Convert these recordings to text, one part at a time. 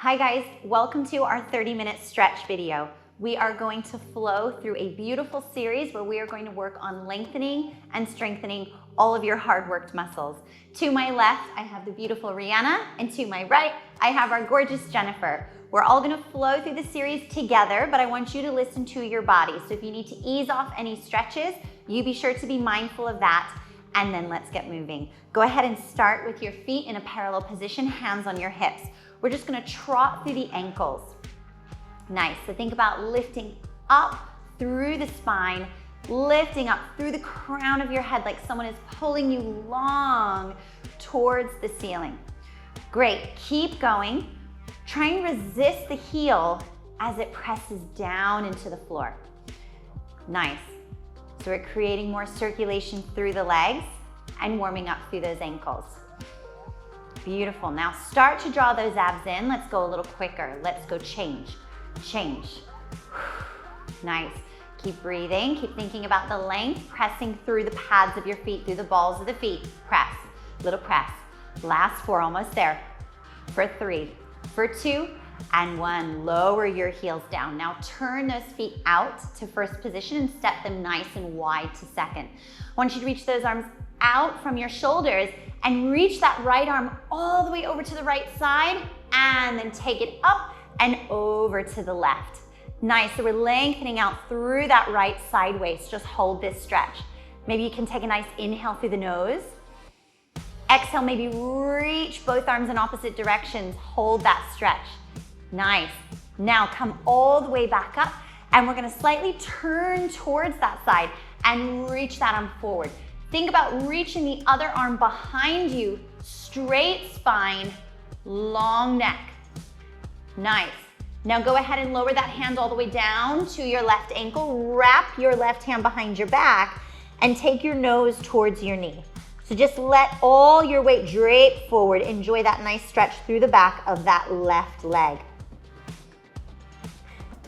Hi guys, welcome to our 30-minute stretch video. We are going to flow through a beautiful series where we are going to work on lengthening and strengthening all of your hard-worked muscles. To my left, I have the beautiful Rihanna, and to my right, I have our gorgeous Jennifer. We're all gonna flow through the series together, but I want you to listen to your body. So if you need to ease off any stretches, you be sure to be mindful of that, and then let's get moving. Go ahead and start with your feet in a parallel position, hands on your hips. We're just gonna trot through the ankles. Nice, so think about lifting up through the spine, lifting up through the crown of your head like someone is pulling you long towards the ceiling. Great, keep going. Try and resist the heel as it presses down into the floor. Nice, so we're creating more circulation through the legs and warming up through those ankles. Beautiful, now start to draw those abs in. Let's go a little quicker. Let's go change. Nice, keep breathing, keep thinking about the length, pressing through the pads of your feet, through the balls of the feet. Press, little press. Last 4, almost there. For 3, for 2, and 1. Lower your heels down. Now turn those feet out to first position and step them nice and wide to second. I want you to reach those arms out from your shoulders and reach that right arm all the way over to the right side and then take it up and over to the left. Nice, so we're lengthening out through that right side waist. Just hold this stretch. Maybe you can take a nice inhale through the nose. Exhale, maybe reach both arms in opposite directions. Hold that stretch. Nice. Now come all the way back up and we're gonna slightly turn towards that side and reach that arm forward. Think about reaching the other arm behind you, straight spine, long neck. Nice. Now go ahead and lower that hand all the way down to your left ankle. Wrap your left hand behind your back and take your nose towards your knee. So just let all your weight drape forward. Enjoy that nice stretch through the back of that left leg.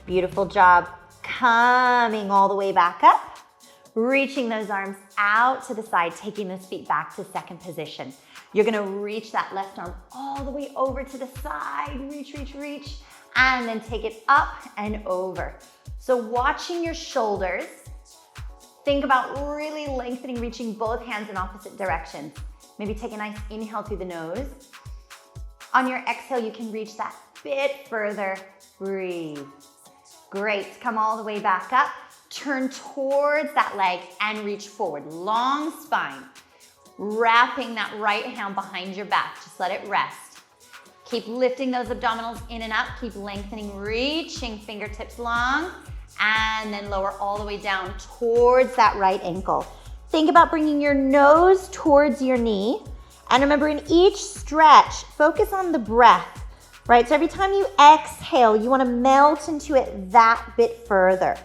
Beautiful job. Coming all the way back up. Reaching those arms out to the side, taking those feet back to second position. You're gonna reach that left arm all the way over to the side. Reach, reach, reach, and then take it up and over. So watching your shoulders, think about really lengthening, reaching both hands in opposite directions. Maybe take a nice inhale through the nose. On your exhale, you can reach that bit further. Breathe. Great, come all the way back up. Turn towards that leg and reach forward. Long spine. Wrapping that right hand behind your back. Just let it rest. Keep lifting those abdominals in and up. Keep lengthening, reaching fingertips long. And then lower all the way down towards that right ankle. Think about bringing your nose towards your knee. And remember, in each stretch, focus on the breath, right? So every time you exhale, you want to melt into it that bit further.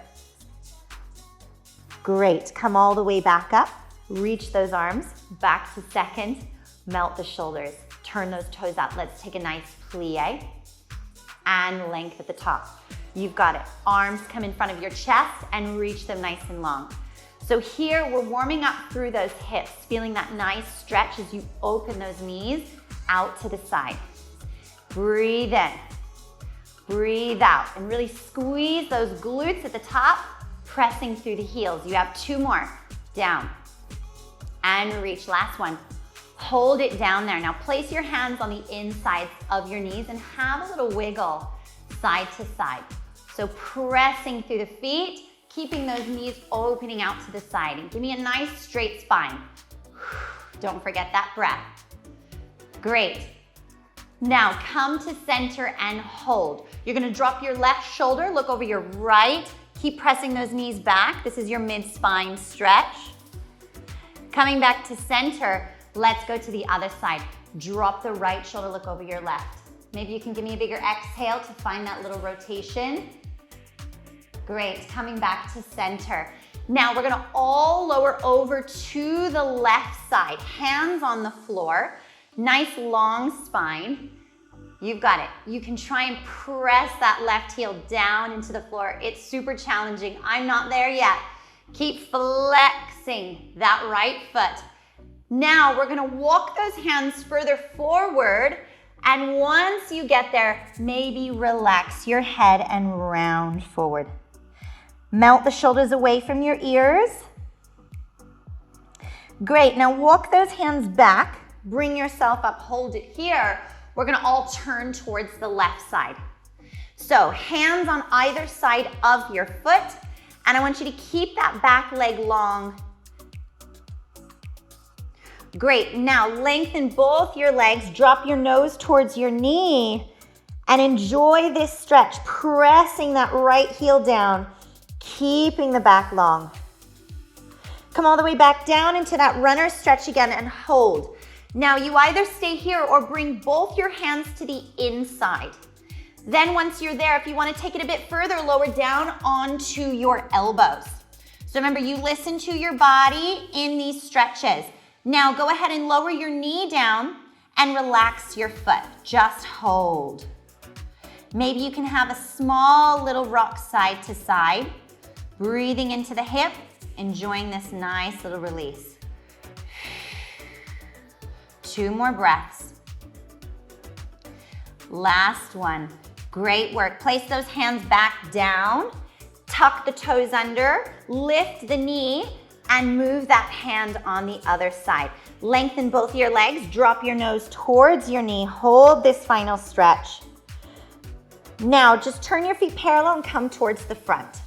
Great, come all the way back up. Reach those arms back to second. Melt the shoulders. Turn those toes out. Let's take a nice plie and length at the top. You've got it. Arms come in front of your chest and reach them nice and long. So here we're warming up through those hips, feeling that nice stretch as you open those knees out to the side. Breathe in, breathe out, and really squeeze those glutes at the top, pressing through the heels. You have 2 more. Down and reach. Last one. Hold it down there. Now place your hands on the insides of your knees and have a little wiggle side to side. So pressing through the feet, keeping those knees opening out to the side. And give me a nice straight spine. Don't forget that breath. Great. Now come to center and hold. You're gonna drop your left shoulder, look over your right. Keep pressing those knees back. This is your mid-spine stretch. Coming back to center, let's go to the other side. Drop the right shoulder, look over your left. Maybe you can give me a bigger exhale to find that little rotation. Great, coming back to center. Now we're gonna all lower over to the left side. Hands on the floor, nice long spine. You've got it. You can try and press that left heel down into the floor. It's super challenging. I'm not there yet. Keep flexing that right foot. Now we're gonna walk those hands further forward And once you get there, maybe relax your head and round forward. Melt the shoulders away from your ears. Great, now walk those hands back. Bring yourself up, hold it here. We're gonna all turn towards the left side. So hands on either side of your foot, and I want you to keep that back leg long. Great, now lengthen both your legs, drop your nose towards your knee, and enjoy this stretch, pressing that right heel down, keeping the back long. Come all the way back down into that runner stretch again and hold. Now you either stay here or bring both your hands to the inside. Then once you're there, if you want to take it a bit further, lower down onto your elbows. So remember, you listen to your body in these stretches. Now go ahead and lower your knee down and relax your foot. Just hold. Maybe you can have a small little rock side to side, breathing into the hip, enjoying this nice little release. 2 more breaths. Last one. Great work. Place those hands back down, tuck the toes under, lift the knee, and move that hand on the other side. Lengthen both your legs, drop your nose towards your knee, hold this final stretch. Now just turn your feet parallel and come towards the front.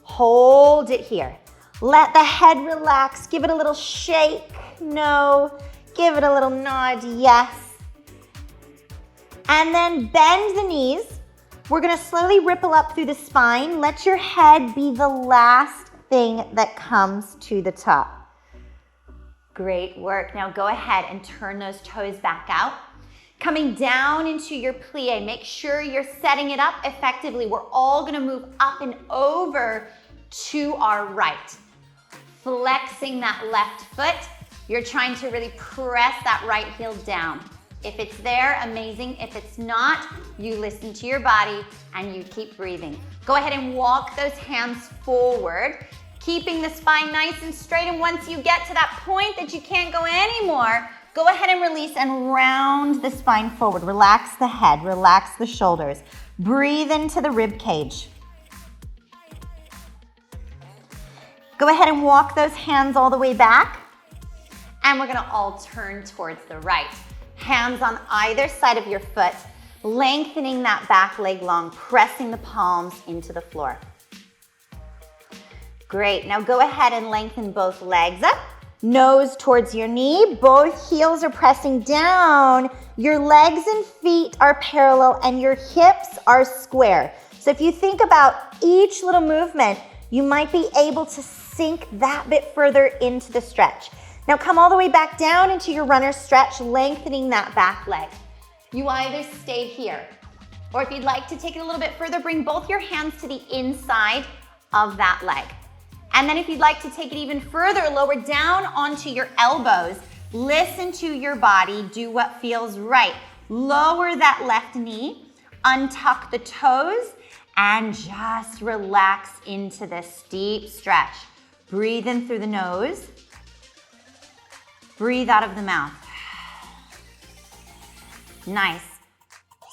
Hold it here. Let the head relax, give it a little shake, no. Give it a little nod, yes. And then bend the knees. We're gonna slowly ripple up through the spine. Let your head be the last thing that comes to the top. Great work. Now go ahead and turn those toes back out. Coming down into your plie. Make sure you're setting it up effectively. We're all gonna move up and over to our right. Flexing that left foot. You're trying to really press that right heel down. If it's there, amazing. If it's not, you listen to your body and you keep breathing. Go ahead and walk those hands forward, keeping the spine nice and straight. And once you get to that point that you can't go anymore, go ahead and release and round the spine forward. Relax the head, relax the shoulders. Breathe into the rib cage. Go ahead and walk those hands all the way back. And we're gonna all turn towards the right. Hands on either side of your foot, lengthening that back leg long, pressing the palms into the floor. Great, now go ahead and lengthen both legs up, nose towards your knee, both heels are pressing down, your legs and feet are parallel and your hips are square. So if you think about each little movement, you might be able to sink that bit further into the stretch. Now come all the way back down into your runner stretch, lengthening that back leg. You either stay here, or if you'd like to take it a little bit further, bring both your hands to the inside of that leg. And then if you'd like to take it even further, lower down onto your elbows, listen to your body, do what feels right. Lower that left knee, untuck the toes, and just relax into this deep stretch. Breathe in through the nose. Breathe out of the mouth. Nice.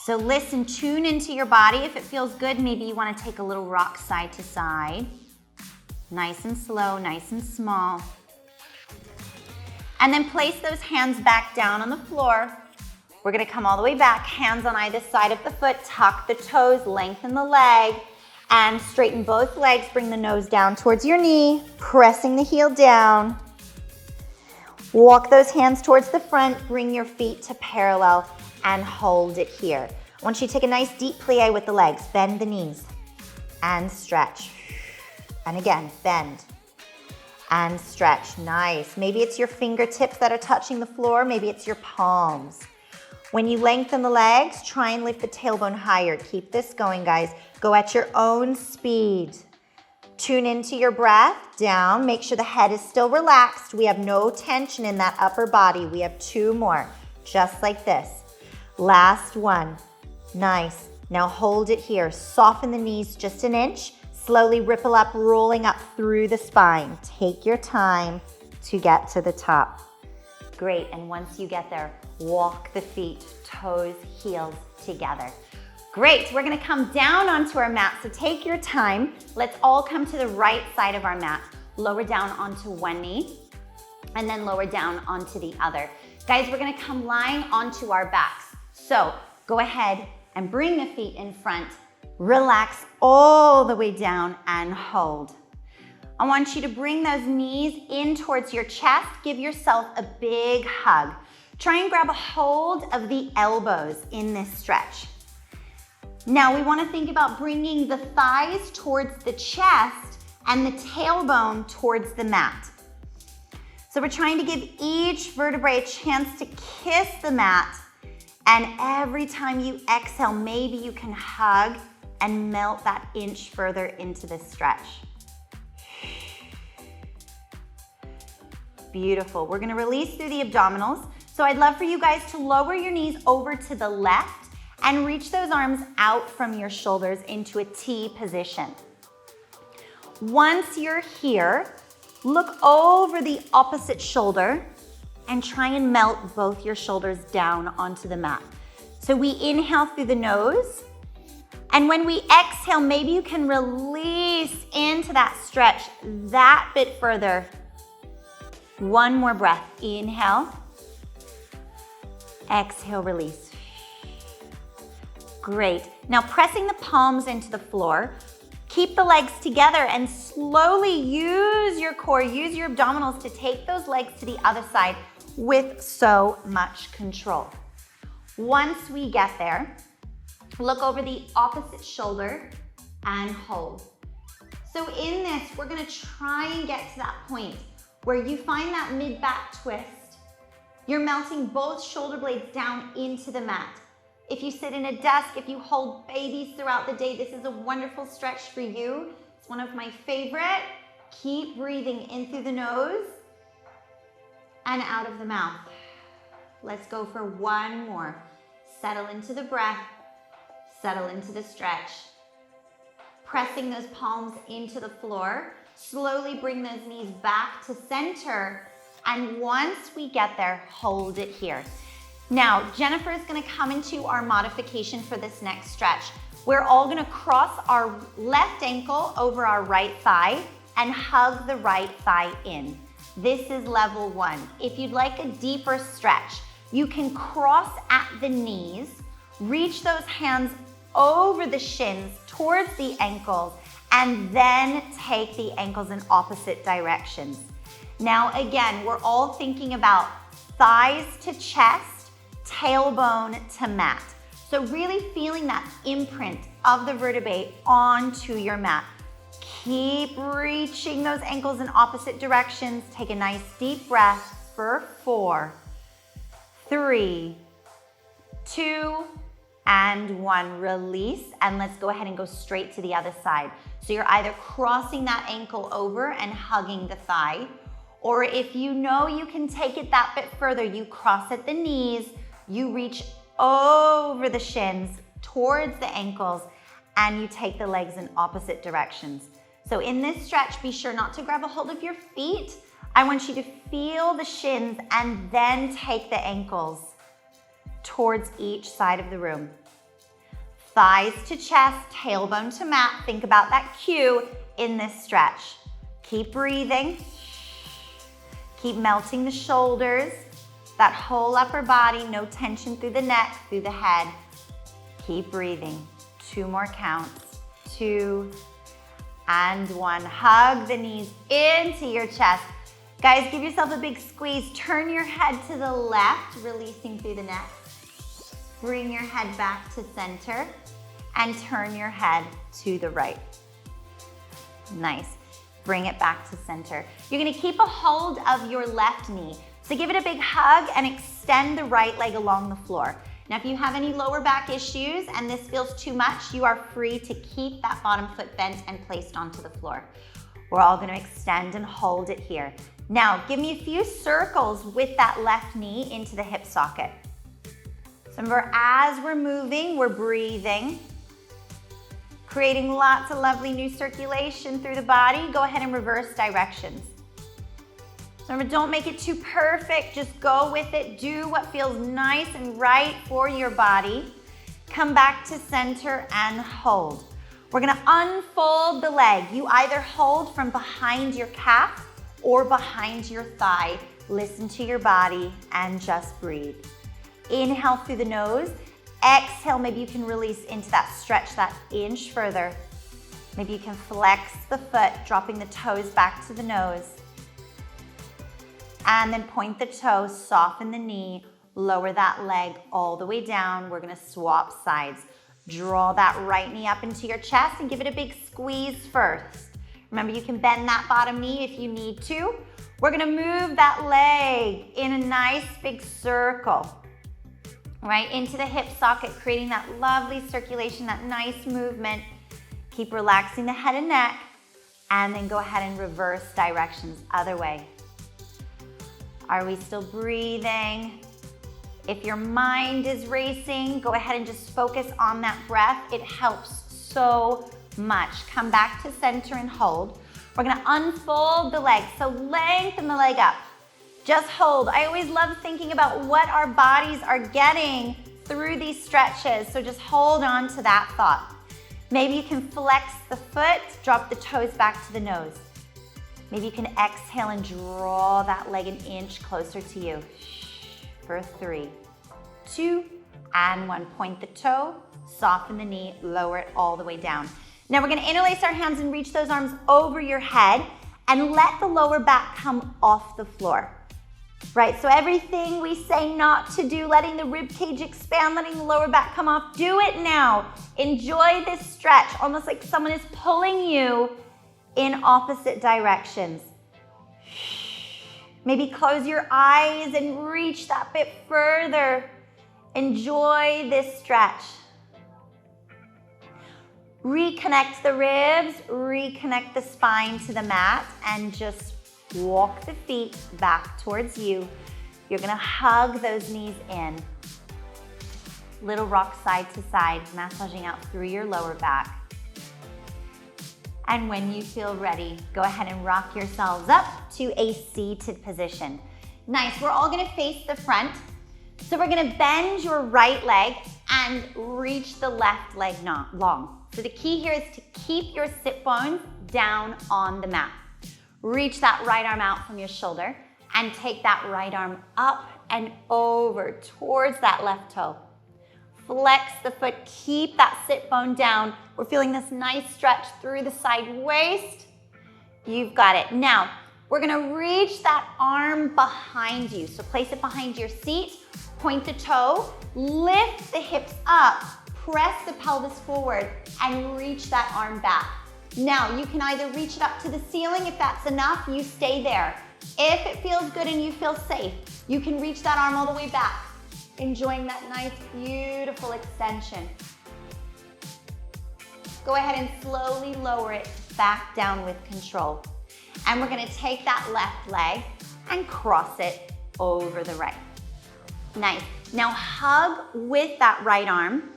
So listen, tune into your body. If it feels good, maybe you want to take a little rock side to side. Nice and slow, nice and small. And then place those hands back down on the floor. We're going to come all the way back, hands on either side of the foot, tuck the toes, lengthen the leg, and straighten both legs. Bring the nose down towards your knee, pressing the heel down. Walk those hands towards the front, bring your feet to parallel and hold it here. I want you to take a nice deep plie with the legs. Bend the knees and stretch. And again, bend and stretch. Nice. Maybe it's your fingertips that are touching the floor. Maybe it's your palms. When you lengthen the legs, try and lift the tailbone higher. Keep this going, guys. Go at your own speed. Tune into your breath, down. Make sure the head is still relaxed. We have no tension in that upper body. We have 2 more, just like this. Last one. Nice. Now hold it here. Soften the knees just an inch. Slowly ripple up, rolling up through the spine. Take your time to get to the top. Great, and once you get there, walk the feet, toes, heels together. Great, we're gonna come down onto our mat, so take your time. Let's all come to the right side of our mat. Lower down onto one knee, and then lower down onto the other. Guys, we're gonna come lying onto our backs. So go ahead and bring the feet in front. Relax all the way down and hold. I want you to bring those knees in towards your chest. Give yourself a big hug. Try and grab a hold of the elbows in this stretch. Now we want to think about bringing the thighs towards the chest and the tailbone towards the mat. So we're trying to give each vertebrae a chance to kiss the mat, and every time you exhale, maybe you can hug and melt that inch further into this stretch. Beautiful. We're gonna release through the abdominals. So I'd love for you guys to lower your knees over to the left and reach those arms out from your shoulders into a T position. Once you're here, look over the opposite shoulder and try and melt both your shoulders down onto the mat. So we inhale through the nose, and when we exhale, maybe you can release into that stretch that bit further. One more breath. Inhale. Exhale, release. Great. Now pressing the palms into the floor, keep the legs together and slowly use your core, use your abdominals to take those legs to the other side with so much control. Once we get there, look over the opposite shoulder and hold. So in this, we're gonna try and get to that point where you find that mid-back twist. You're melting both shoulder blades down into the mat. If you sit in a desk, if you hold babies throughout the day, this is a wonderful stretch for you. It's one of my favorite. Keep breathing in through the nose and out of the mouth. Let's go for one more. Settle into the breath, settle into the stretch. Pressing those palms into the floor. Slowly bring those knees back to center, and once we get there, hold it here. Now, Jennifer is gonna come into our modification for this next stretch. We're all gonna cross our left ankle over our right thigh and hug the right thigh in. This is level one. If you'd like a deeper stretch, you can cross at the knees, reach those hands over the shins towards the ankles, and then take the ankles in opposite directions. Now again, we're all thinking about thighs to chest, tailbone to mat. So really feeling that imprint of the vertebrae onto your mat. Keep reaching those ankles in opposite directions. Take a nice deep breath for 4, 3, 2, and 1. Release, and let's go ahead and go straight to the other side. So you're either crossing that ankle over and hugging the thigh, or if you know you can take it that bit further, you cross at the knees, you reach over the shins towards the ankles, and you take the legs in opposite directions. So in this stretch, be sure not to grab a hold of your feet. I want you to feel the shins and then take the ankles towards each side of the room. Thighs to chest, tailbone to mat. Think about that cue in this stretch. Keep breathing. Keep melting the shoulders, that whole upper body, no tension through the neck, through the head. Keep breathing. 2 more counts. 2 and 1. Hug the knees into your chest. Guys, give yourself a big squeeze. Turn your head to the left, releasing through the neck. Bring your head back to center and turn your head to the right. Nice. Bring it back to center. You're gonna keep a hold of your left knee. So give it a big hug and extend the right leg along the floor. Now, if you have any lower back issues and this feels too much, you are free to keep that bottom foot bent and placed onto the floor. We're all gonna extend and hold it here. Now, give me a few circles with that left knee into the hip socket. So remember, as we're moving, we're breathing, creating lots of lovely new circulation through the body. Go ahead and reverse directions. Remember, don't make it too perfect. Just go with it. Do what feels nice and right for your body. Come back to center and hold. We're gonna unfold the leg. You either hold from behind your calf or behind your thigh. Listen to your body and just breathe. Inhale through the nose. Exhale, maybe you can release into that stretch that inch further. Maybe you can flex the foot, dropping the toes back to the nose. And then point the toe, soften the knee, lower that leg all the way down. We're gonna swap sides. Draw that right knee up into your chest and give it a big squeeze first. Remember, you can bend that bottom knee if you need to. We're gonna move that leg in a nice big circle, right into the hip socket, creating that lovely circulation, that nice movement. Keep relaxing the head and neck, and then go ahead and reverse directions, other way. Are we still breathing? If your mind is racing, go ahead and just focus on that breath. It helps so much. Come back to center and hold. We're gonna unfold the leg, so lengthen the leg up. Just hold. I always love thinking about what our bodies are getting through these stretches, so just hold on to that thought. Maybe you can flex the foot, drop the toes back to the nose. Maybe you can exhale and draw that leg an inch closer to you. For 3, 2, and 1. Point the toe, soften the knee, lower it all the way down. Now we're gonna interlace our hands and reach those arms over your head and let the lower back come off the floor. Right, so everything we say not to do, letting the rib cage expand, letting the lower back come off, do it now. Enjoy this stretch, almost like someone is pulling you in opposite directions. Maybe close your eyes and reach that bit further. Enjoy this stretch. Reconnect the ribs, reconnect the spine to the mat, and just walk the feet back towards you. You're gonna hug those knees in. Little rock side to side, massaging out through your lower back. And when you feel ready, go ahead and rock yourselves up to a seated position. Nice, we're all gonna face the front. So we're gonna bend your right leg and reach the left leg long. So the key here is to keep your sit bones down on the mat. Reach that right arm out from your shoulder and take that right arm up and over towards that left toe. Flex the foot, keep that sit bone down. We're feeling this nice stretch through the side waist. You've got it. Now, we're gonna reach that arm behind you. So place it behind your seat, point the toe, lift the hips up, press the pelvis forward, and reach that arm back. Now, you can either reach it up to the ceiling. If that's enough, you stay there. If it feels good and you feel safe, you can reach that arm all the way back, enjoying that nice, beautiful extension. Go ahead and slowly lower it back down with control. And we're gonna take that left leg and cross it over the right. Nice. Now hug with that right arm,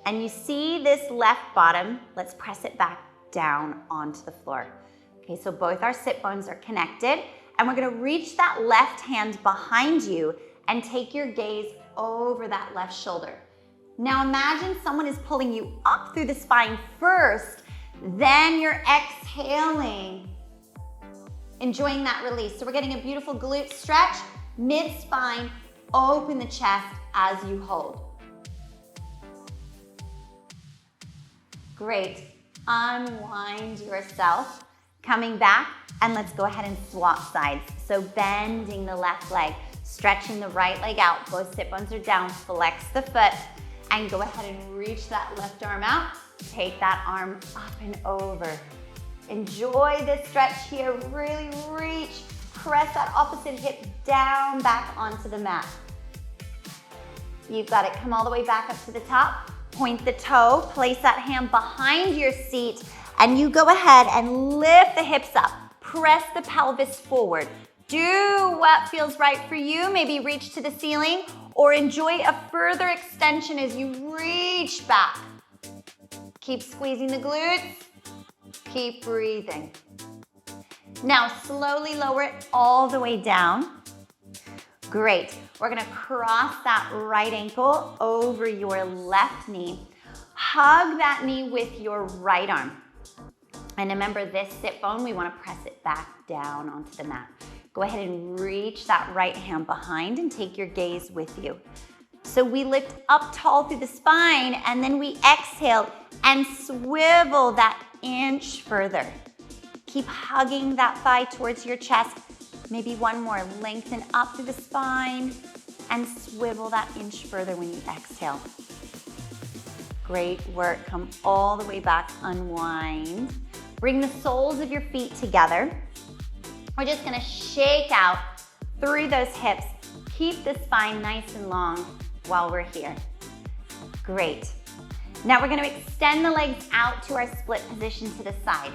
and you see this left bottom, let's press it back down onto the floor. Okay, so both our sit bones are connected, and we're gonna reach that left hand behind you and take your gaze over that left shoulder. Now imagine someone is pulling you up through the spine first, then you're exhaling, enjoying that release. So we're getting a beautiful glute stretch, mid-spine, open the chest as you hold. Great. Unwind yourself, coming back, and let's go ahead and swap sides. So bending the left leg, stretching the right leg out, both sit bones are down, flex the foot, and go ahead and reach that left arm out, take that arm up and over. Enjoy this stretch here, really reach, press that opposite hip down back onto the mat. You've got it, come all the way back up to the top. Point the toe, place that hand behind your seat, and you go ahead and lift the hips up. Press the pelvis forward. Do what feels right for you. Maybe reach to the ceiling or enjoy a further extension as you reach back. Keep squeezing the glutes. Keep breathing. Now slowly lower it all the way down. Great. We're gonna cross that right ankle over your left knee. Hug that knee with your right arm. And remember this sit bone, we wanna press it back down onto the mat. Go ahead and reach that right hand behind and take your gaze with you. So we lift up tall through the spine and then we exhale and swivel that inch further. Keep hugging that thigh towards your chest. Maybe one more, lengthen up through the spine and swivel that inch further when you exhale. Great work, come all the way back, unwind. Bring the soles of your feet together. We're just gonna shake out through those hips. Keep the spine nice and long while we're here. Great. Now we're gonna extend the legs out to our split position to the side.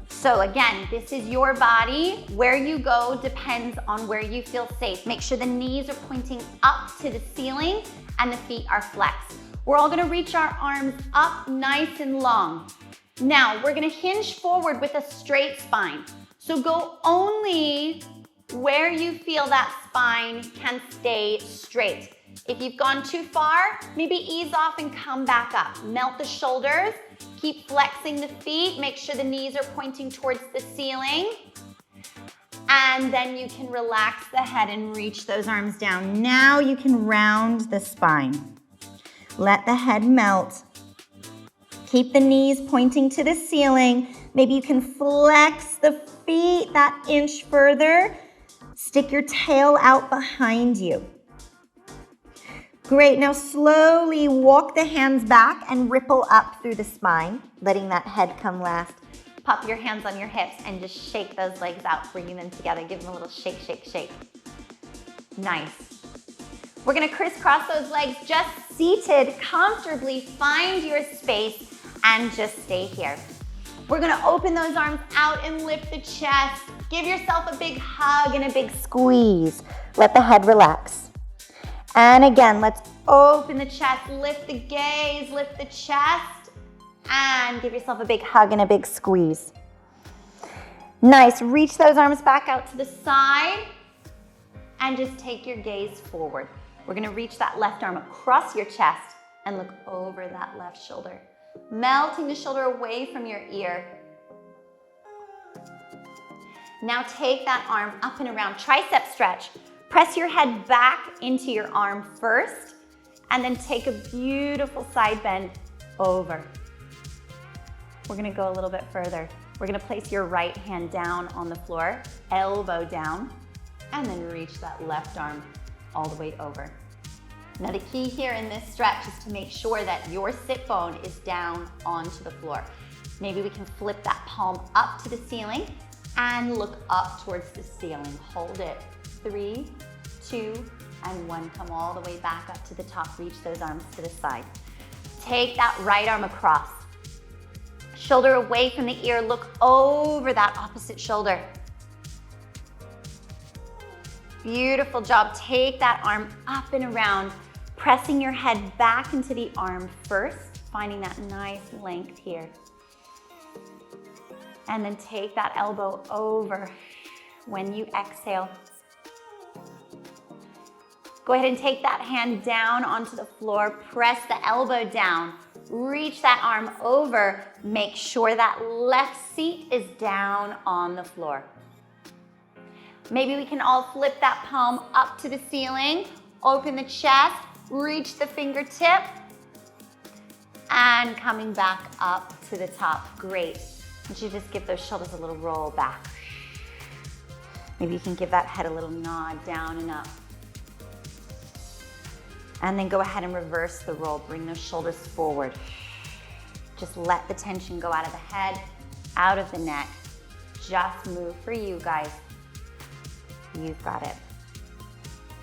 So again, this is your body. Where you go depends on where you feel safe. Make sure the knees are pointing up to the ceiling and the feet are flexed. We're all gonna reach our arms up nice and long. Now, we're gonna hinge forward with a straight spine. So go only where you feel that spine can stay straight. If you've gone too far, maybe ease off and come back up. Melt the shoulders, keep flexing the feet, make sure the knees are pointing towards the ceiling. And then you can relax the head and reach those arms down. Now you can round the spine. Let the head melt. Keep the knees pointing to the ceiling. Maybe you can flex the feet that inch further. Stick your tail out behind you. Great, now slowly walk the hands back and ripple up through the spine, letting that head come last. Pop your hands on your hips and just shake those legs out, bringing them together. Give them a little shake, shake, shake. Nice. We're gonna crisscross those legs just seated comfortably. Find your space and just stay here. We're gonna open those arms out and lift the chest. Give yourself a big hug and a big squeeze. Let the head relax. And again, let's open the chest, lift the gaze, lift the chest, and give yourself a big hug and a big squeeze. Nice, reach those arms back out to the side and just take your gaze forward. We're gonna reach that left arm across your chest and look over that left shoulder. Melting the shoulder away from your ear. Now take that arm up and around, tricep stretch. Press your head back into your arm first, and then take a beautiful side bend over. We're gonna go a little bit further. We're gonna place your right hand down on the floor, elbow down, and then reach that left arm all the way over. Now the key here in this stretch is to make sure that your sit bone is down onto the floor. Maybe we can flip that palm up to the ceiling and look up towards the ceiling. Hold it. 3, 2, and 1. Come all the way back up to the top. Reach those arms to the side. Take that right arm across. Shoulder away from the ear. Look over that opposite shoulder. Beautiful job. Take that arm up and around, pressing your head back into the arm first, finding that nice length here. And then take that elbow over when you exhale. Go ahead and take that hand down onto the floor, press the elbow down, reach that arm over, make sure that left seat is down on the floor. Maybe we can all flip that palm up to the ceiling, open the chest, reach the fingertip, and coming back up to the top. Great. And you just give those shoulders a little roll back. Maybe you can give that head a little nod down and up. And then go ahead and reverse the roll. Bring those shoulders forward. Just let the tension go out of the head, out of the neck. Just move for you, guys. You've got it.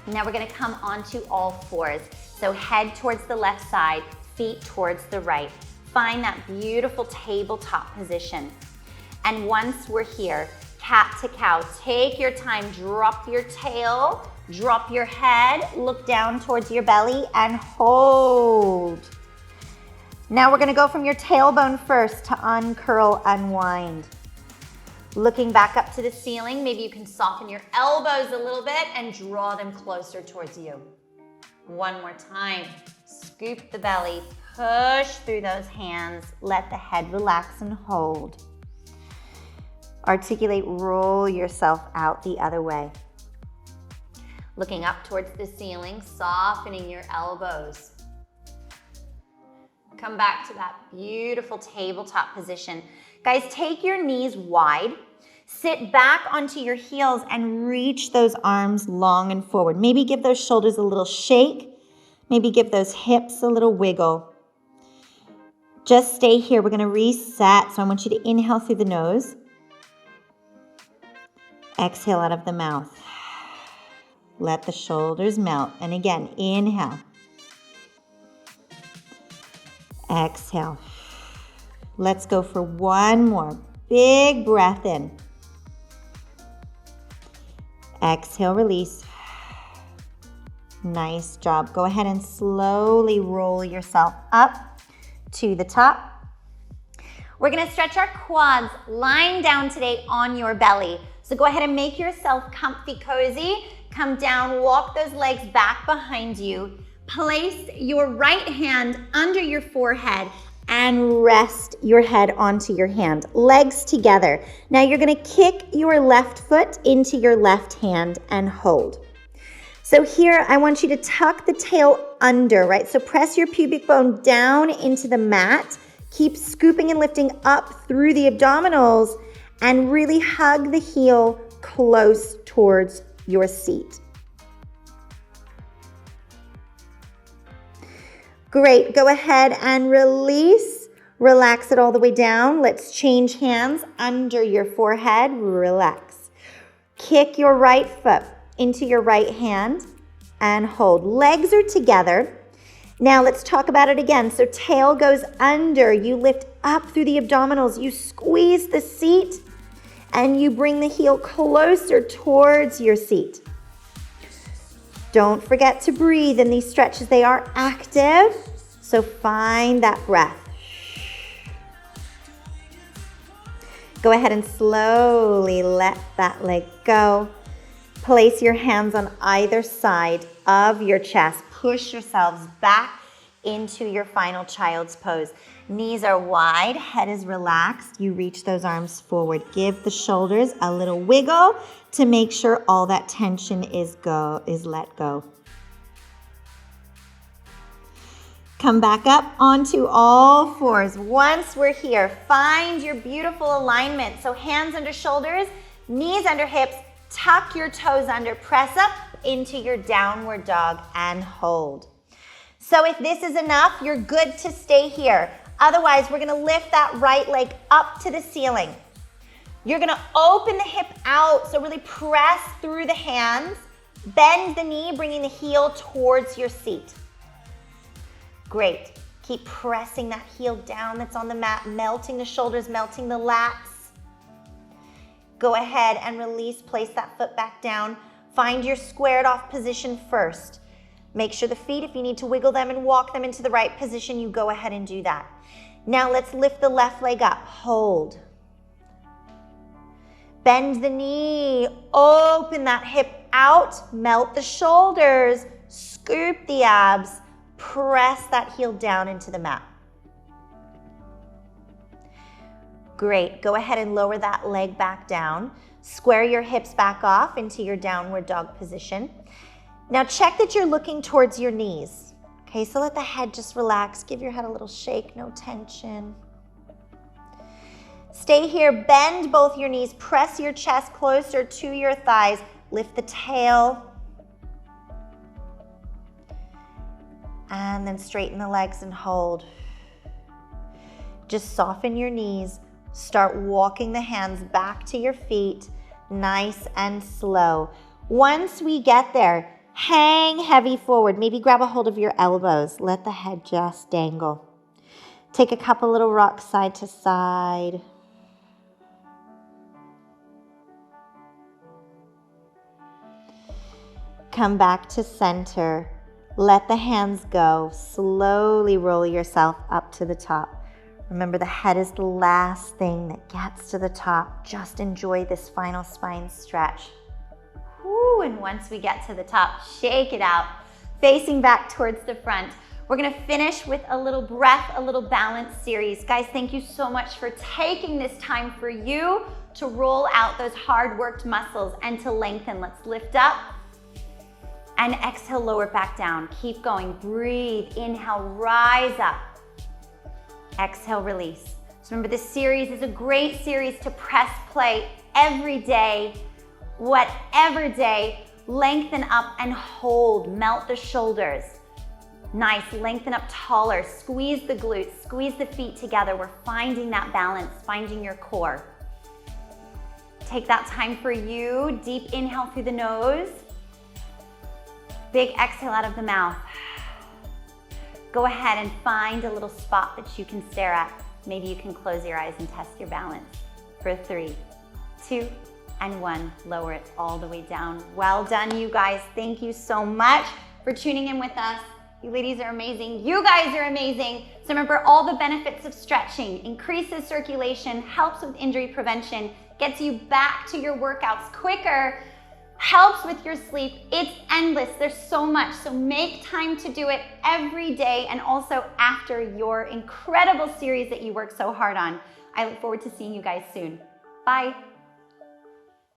Now we're gonna come onto all fours. So head towards the left side, feet towards the right. Find that beautiful tabletop position. And once we're here, cat to cow, take your time, drop your tail, drop your head, look down towards your belly and hold. Now we're gonna go from your tailbone first to uncurl, unwind. Looking back up to the ceiling, maybe you can soften your elbows a little bit and draw them closer towards you. One more time. Scoop the belly, push through those hands, let the head relax and hold. Articulate, roll yourself out the other way. Looking up towards the ceiling, softening your elbows. Come back to that beautiful tabletop position. Guys, take your knees wide, sit back onto your heels and reach those arms long and forward. Maybe give those shoulders a little shake. Maybe give those hips a little wiggle. Just stay here. We're going to reset. So I want you to inhale through the nose. Exhale out of the mouth. Let the shoulders melt. And again, inhale. Exhale. Let's go for one more. Big breath in. Exhale, release. Nice job. Go ahead and slowly roll yourself up to the top. We're gonna stretch our quads, lying down today on your belly. So go ahead and make yourself comfy, cozy. Come down, walk those legs back behind you. Place your right hand under your forehead and rest your head onto your hand. Legs together. Now you're gonna kick your left foot into your left hand and hold. So here I want you to tuck the tail under, right? So press your pubic bone down into the mat. Keep scooping and lifting up through the abdominals and really hug the heel close towards your seat. Great, go ahead and release. Relax it all the way down. Let's change hands under your forehead. Relax. Kick your right foot into your right hand and hold. Legs are together. Now let's talk about it again. So tail goes under. You lift up through the abdominals. You squeeze the seat and you bring the heel closer towards your seat. Don't forget to breathe in these stretches. They are active, so find that breath. Go ahead and slowly let that leg go. Place your hands on either side of your chest. Push yourselves back into your final child's pose. Knees are wide, head is relaxed. You reach those arms forward. Give the shoulders a little wiggle to make sure all that tension is let go. Come back up onto all fours. Once we're here, find your beautiful alignment. So hands under shoulders, knees under hips, tuck your toes under, press up into your downward dog and hold. So if this is enough, you're good to stay here. Otherwise, we're gonna lift that right leg up to the ceiling. You're gonna open the hip out, so really press through the hands, bend the knee, bringing the heel towards your seat. Great. Keep pressing that heel down that's on the mat, melting the shoulders, melting the lats. Go ahead and release, place that foot back down. Find your squared off position first. Make sure the feet, if you need to wiggle them and walk them into the right position, you go ahead and do that. Now let's lift the left leg up, hold. Bend the knee, open that hip out, melt the shoulders, scoop the abs, press that heel down into the mat. Great, go ahead and lower that leg back down. Square your hips back off into your downward dog position. Now check that you're looking towards your knees. Okay, so let the head just relax. Give your head a little shake, no tension. Stay here, bend both your knees, press your chest closer to your thighs, lift the tail. And then straighten the legs and hold. Just soften your knees. Start walking the hands back to your feet, nice and slow. Once we get there, hang heavy forward. Maybe grab a hold of your elbows. Let the head just dangle. Take a couple little rocks side to side. Come back to center. Let the hands go. Slowly roll yourself up to the top. Remember, the head is the last thing that gets to the top. Just enjoy this final spine stretch. Woo, and once we get to the top, shake it out, facing back towards the front. We're gonna finish with a little breath, a little balance series. Guys, thank you so much for taking this time for you to roll out those hard worked muscles and to lengthen. Let's lift up and exhale, lower it back down. Keep going, breathe, inhale, rise up. Exhale, release. So remember, this series is a great series to press play every day, whatever day. Lengthen up and hold, melt the shoulders. Nice, lengthen up taller, squeeze the glutes, squeeze the feet together. We're finding that balance, finding your core. Take that time for you. Deep inhale through the nose. Big exhale out of the mouth. Go ahead and find a little spot that you can stare at. Maybe you can close your eyes and test your balance. For 3, 2, and 1. Lower it all the way down. Well done, you guys. Thank you so much for tuning in with us. You ladies are amazing. You guys are amazing. So remember, all the benefits of stretching: increases circulation, helps with injury prevention, gets you back to your workouts quicker, helps with your sleep. It's endless. There's so much. So make time to do it every day, and also after your incredible series that you work so hard on. I look forward to seeing you guys soon. Bye.